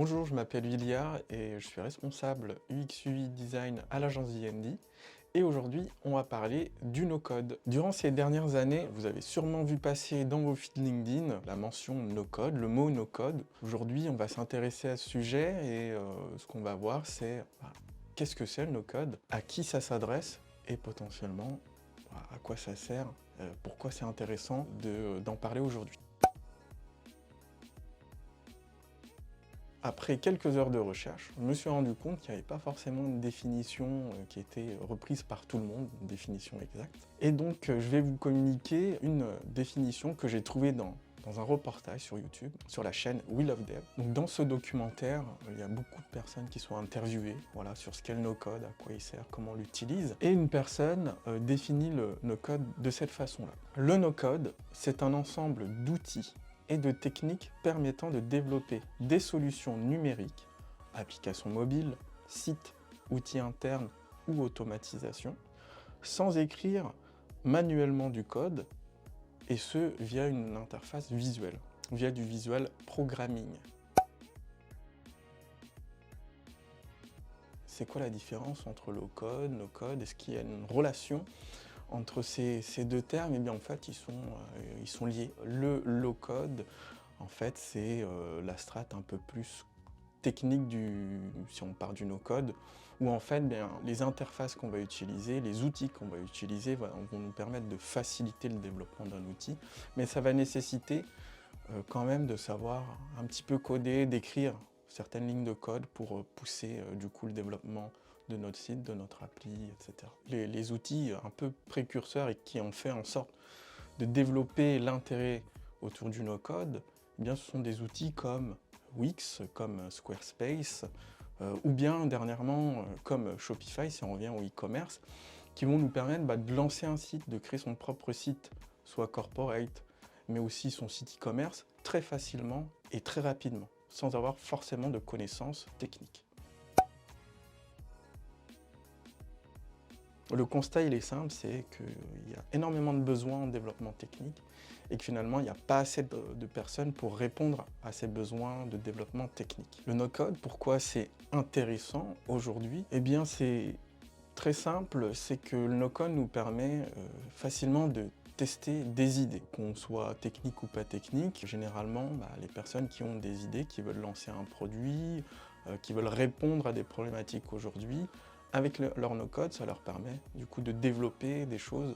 Bonjour, je m'appelle William et je suis responsable UX/UI Design à l'agence D&D. Et aujourd'hui, on va parler du no-code. Durant ces dernières années, vous avez sûrement vu passer dans vos feeds LinkedIn la mention no-code, le mot no-code. Aujourd'hui, on va s'intéresser à ce sujet et ce qu'on va voir, c'est qu'est-ce que c'est le no-code, à qui ça s'adresse et potentiellement à quoi ça sert, pourquoi c'est intéressant d'en parler aujourd'hui. Après quelques heures de recherche, je me suis rendu compte qu'il n'y avait pas forcément une définition qui était reprise par tout le monde, une définition exacte. Et donc je vais vous communiquer une définition que j'ai trouvée dans un reportage sur YouTube, sur la chaîne We Love Dev. Donc dans ce documentaire, il y a beaucoup de personnes qui sont interviewées sur ce qu'est le no-code, à quoi il sert, comment on l'utilise. Et une personne définit le no-code de cette façon-là. Le no-code, c'est un ensemble d'outils et de techniques permettant de développer des solutions numériques, applications mobiles, sites, outils internes ou automatisation, sans écrire manuellement du code, et ce via une interface visuelle, via du visual programming. C'est quoi la différence entre low-code, no-code? Est-ce qu'il y a une relation entre ces deux termes? Eh bien en fait, ils sont liés. Le low-code, en fait, c'est la strate un peu plus technique si on part du no-code, où en fait, les interfaces qu'on va utiliser, les outils qu'on va utiliser vont nous permettre de faciliter le développement d'un outil, mais ça va nécessiter quand même de savoir un petit peu coder, d'écrire certaines lignes de code pour pousser du coup le développement de notre site, de notre appli, etc. Les outils un peu précurseurs et qui ont fait en sorte de développer l'intérêt autour du no-code, eh bien ce sont des outils comme Wix, comme Squarespace, ou bien dernièrement comme Shopify, si on revient au e-commerce, qui vont nous permettre de lancer un site, de créer son propre site, soit corporate, mais aussi son site e-commerce, très facilement et très rapidement, sans avoir forcément de connaissances techniques. Le constat, il est simple, c'est qu'il y a énormément de besoins en développement technique et que finalement, il n'y a pas assez de personnes pour répondre à ces besoins de développement technique. Le no-code, pourquoi c'est intéressant aujourd'hui? Eh bien, c'est très simple, c'est que le no-code nous permet facilement de tester des idées, qu'on soit technique ou pas technique. Généralement, les personnes qui ont des idées, qui veulent lancer un produit, qui veulent répondre à des problématiques aujourd'hui, avec leur no-code, ça leur permet du coup de développer des choses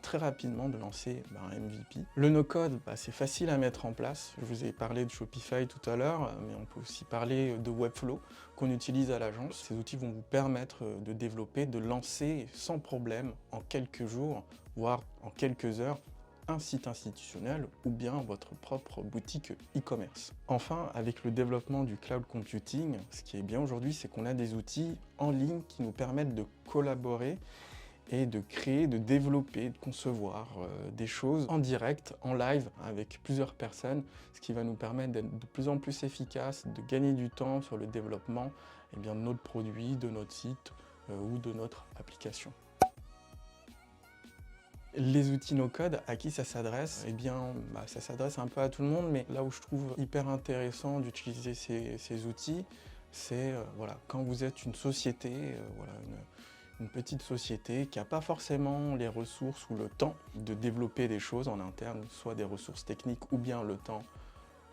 très rapidement, de lancer un MVP. Le no-code, c'est facile à mettre en place. Je vous ai parlé de Shopify tout à l'heure, mais on peut aussi parler de Webflow qu'on utilise à l'agence. Ces outils vont vous permettre de développer, de lancer sans problème en quelques jours, voire en quelques heures, un site institutionnel ou bien votre propre boutique e-commerce. Enfin, avec le développement du cloud computing, ce qui est bien aujourd'hui, c'est qu'on a des outils en ligne qui nous permettent de collaborer et de créer, de développer, de concevoir des choses en direct, en live, avec plusieurs personnes, ce qui va nous permettre d'être de plus en plus efficace, de gagner du temps sur le développement de notre produit, de notre site ou de notre application. Les outils no-code, à qui ça s'adresse? Eh bien, ça s'adresse un peu à tout le monde, mais là où je trouve hyper intéressant d'utiliser ces outils, c'est quand vous êtes une société, une petite société qui n'a pas forcément les ressources ou le temps de développer des choses en interne, soit des ressources techniques ou bien le temps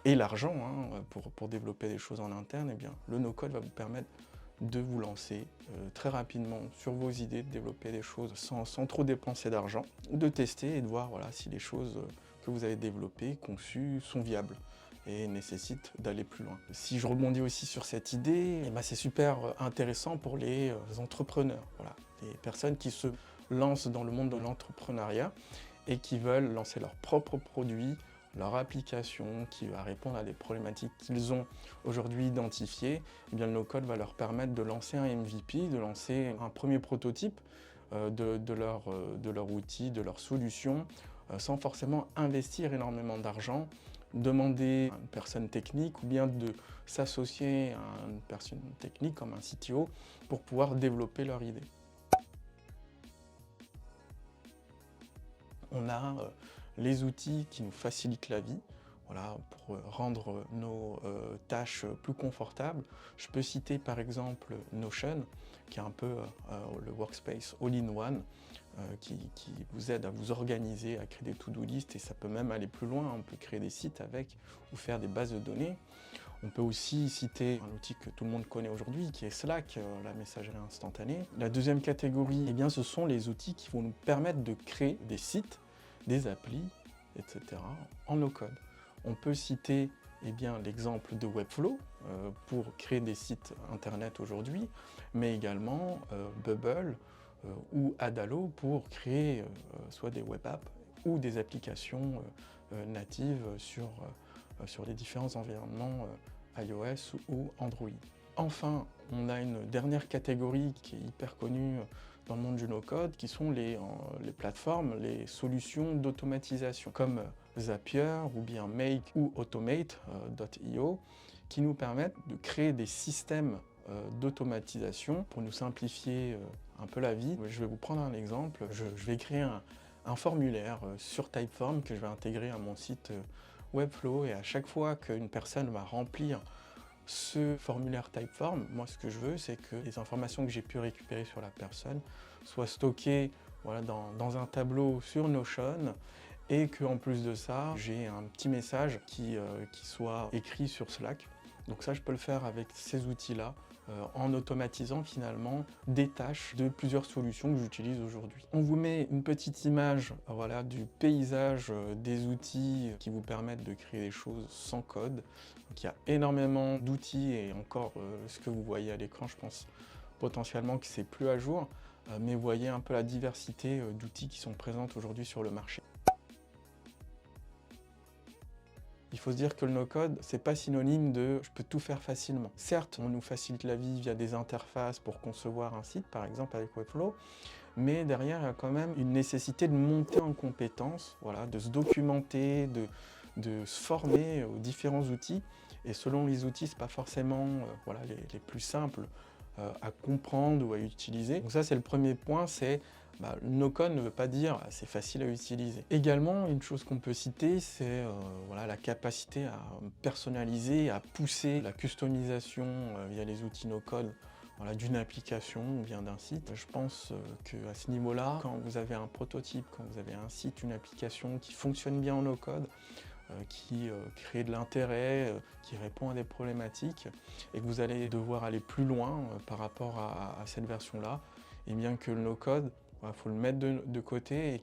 et l'argent pour développer des choses en interne, eh bien, le no-code va vous permettre de vous lancer très rapidement sur vos idées, de développer des choses sans trop dépenser d'argent, de tester et de voir si les choses que vous avez développées, conçues, sont viables et nécessitent d'aller plus loin. Si je rebondis aussi sur cette idée, c'est super intéressant pour les entrepreneurs, les personnes qui se lancent dans le monde de l'entrepreneuriat et qui veulent lancer leurs propres produits, leur application qui va répondre à des problématiques qu'ils ont aujourd'hui identifiées. Eh bien, le no-code va leur permettre de lancer un MVP, de lancer un premier prototype de leur outil, de leur solution, sans forcément investir énormément d'argent, demander à une personne technique ou bien de s'associer à une personne technique comme un CTO pour pouvoir développer leur idée. On a les outils qui nous facilitent la vie, voilà, pour rendre nos tâches plus confortables. Je peux citer par exemple Notion, qui est un peu le workspace all-in-one, qui vous aide à vous organiser, à créer des to-do list, et ça peut même aller plus loin. On peut créer des sites avec ou faire des bases de données. On peut aussi citer un outil que tout le monde connaît aujourd'hui, qui est Slack, la messagerie instantanée. La deuxième catégorie, eh bien, ce sont les outils qui vont nous permettre de créer des sites, des applis, etc. en no-code. On peut citer l'exemple de Webflow pour créer des sites internet aujourd'hui, mais également Bubble ou Adalo pour créer soit des web apps ou des applications natives sur les différents environnements iOS ou Android. Enfin, on a une dernière catégorie qui est hyper connue dans le monde du no-code, qui sont les plateformes, les solutions d'automatisation, comme Zapier ou bien Make ou Automate.io, qui nous permettent de créer des systèmes d'automatisation pour nous simplifier un peu la vie. Je vais vous prendre un exemple. Je vais créer un formulaire sur Typeform que je vais intégrer à mon site Webflow, et à chaque fois qu'une personne va remplir ce formulaire Typeform, moi ce que je veux, c'est que les informations que j'ai pu récupérer sur la personne soient stockées, voilà, dans un tableau sur Notion, et qu'en plus de ça, j'ai un petit message qui soit écrit sur Slack. Donc ça, je peux le faire avec ces outils-là, en automatisant finalement des tâches de plusieurs solutions que j'utilise aujourd'hui. On vous met une petite image, voilà, du paysage des outils qui vous permettent de créer des choses sans code. Donc il y a énormément d'outils, et encore ce que vous voyez à l'écran, je pense potentiellement que c'est plus à jour, mais vous voyez un peu la diversité d'outils qui sont présents aujourd'hui sur le marché. Il faut se dire que le no-code, c'est pas synonyme de « je peux tout faire facilement ». Certes, on nous facilite la vie via des interfaces pour concevoir un site, par exemple avec Webflow, mais derrière, il y a quand même une nécessité de monter en compétences, voilà, de se documenter, de se former aux différents outils. Et selon les outils, c'est pas forcément voilà, les plus simples à comprendre ou à utiliser. Donc ça, c'est le premier point, c'est le no-code ne veut pas dire c'est facile à utiliser. Également, une chose qu'on peut citer, c'est voilà, la capacité à personnaliser, à pousser la customisation via les outils no-code, voilà, d'une application ou bien d'un site. Je pense qu'à ce niveau-là, quand vous avez un prototype, quand vous avez un site, une application qui fonctionne bien en no-code, qui crée de l'intérêt, qui répond à des problématiques, et que vous allez devoir aller plus loin par rapport à cette version-là, et bien que le no-code, il faut le mettre de côté, et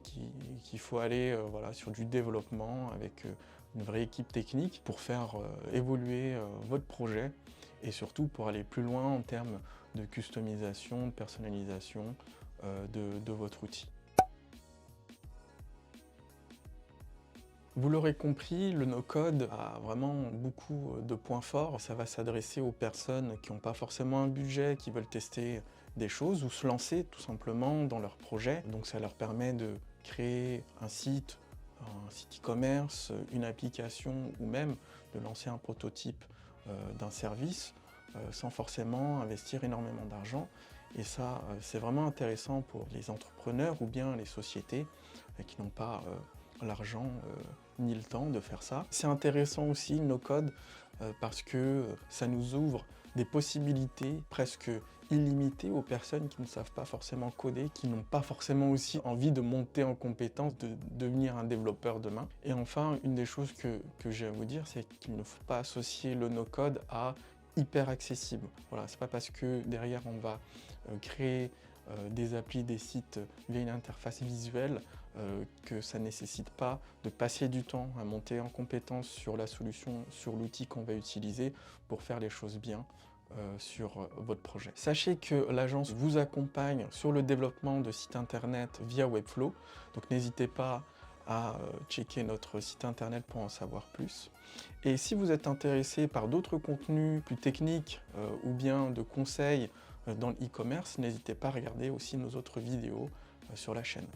qu'il faut aller voilà, sur du développement avec une vraie équipe technique pour faire évoluer votre projet, et surtout pour aller plus loin en termes de customisation, de personnalisation de votre outil. Vous l'aurez compris, le no-code a vraiment beaucoup de points forts. Ça va s'adresser aux personnes qui n'ont pas forcément un budget, qui veulent tester des choses ou se lancer tout simplement dans leur projet. Donc ça leur permet de créer un site e-commerce, une application, ou même de lancer un prototype d'un service sans forcément investir énormément d'argent. Et ça, c'est vraiment intéressant pour les entrepreneurs ou bien les sociétés qui n'ont pas l'argent ni le temps de faire ça. C'est intéressant aussi le no-code parce que ça nous ouvre des possibilités presque illimitées aux personnes qui ne savent pas forcément coder, qui n'ont pas forcément aussi envie de monter en compétence, de devenir un développeur demain. Et enfin, une des choses que j'ai à vous dire, c'est qu'il ne faut pas associer le no-code à hyper accessible. Voilà, c'est pas parce que derrière on va créer des applis, des sites via une interface visuelle que ça ne nécessite pas de passer du temps à monter en compétence sur la solution, sur l'outil qu'on va utiliser pour faire les choses bien sur votre projet. Sachez que l'agence vous accompagne sur le développement de sites internet via Webflow, donc n'hésitez pas à checker notre site internet pour en savoir plus. Et si vous êtes intéressé par d'autres contenus plus techniques ou bien de conseils dans le e-commerce, n'hésitez pas à regarder aussi nos autres vidéos sur la chaîne.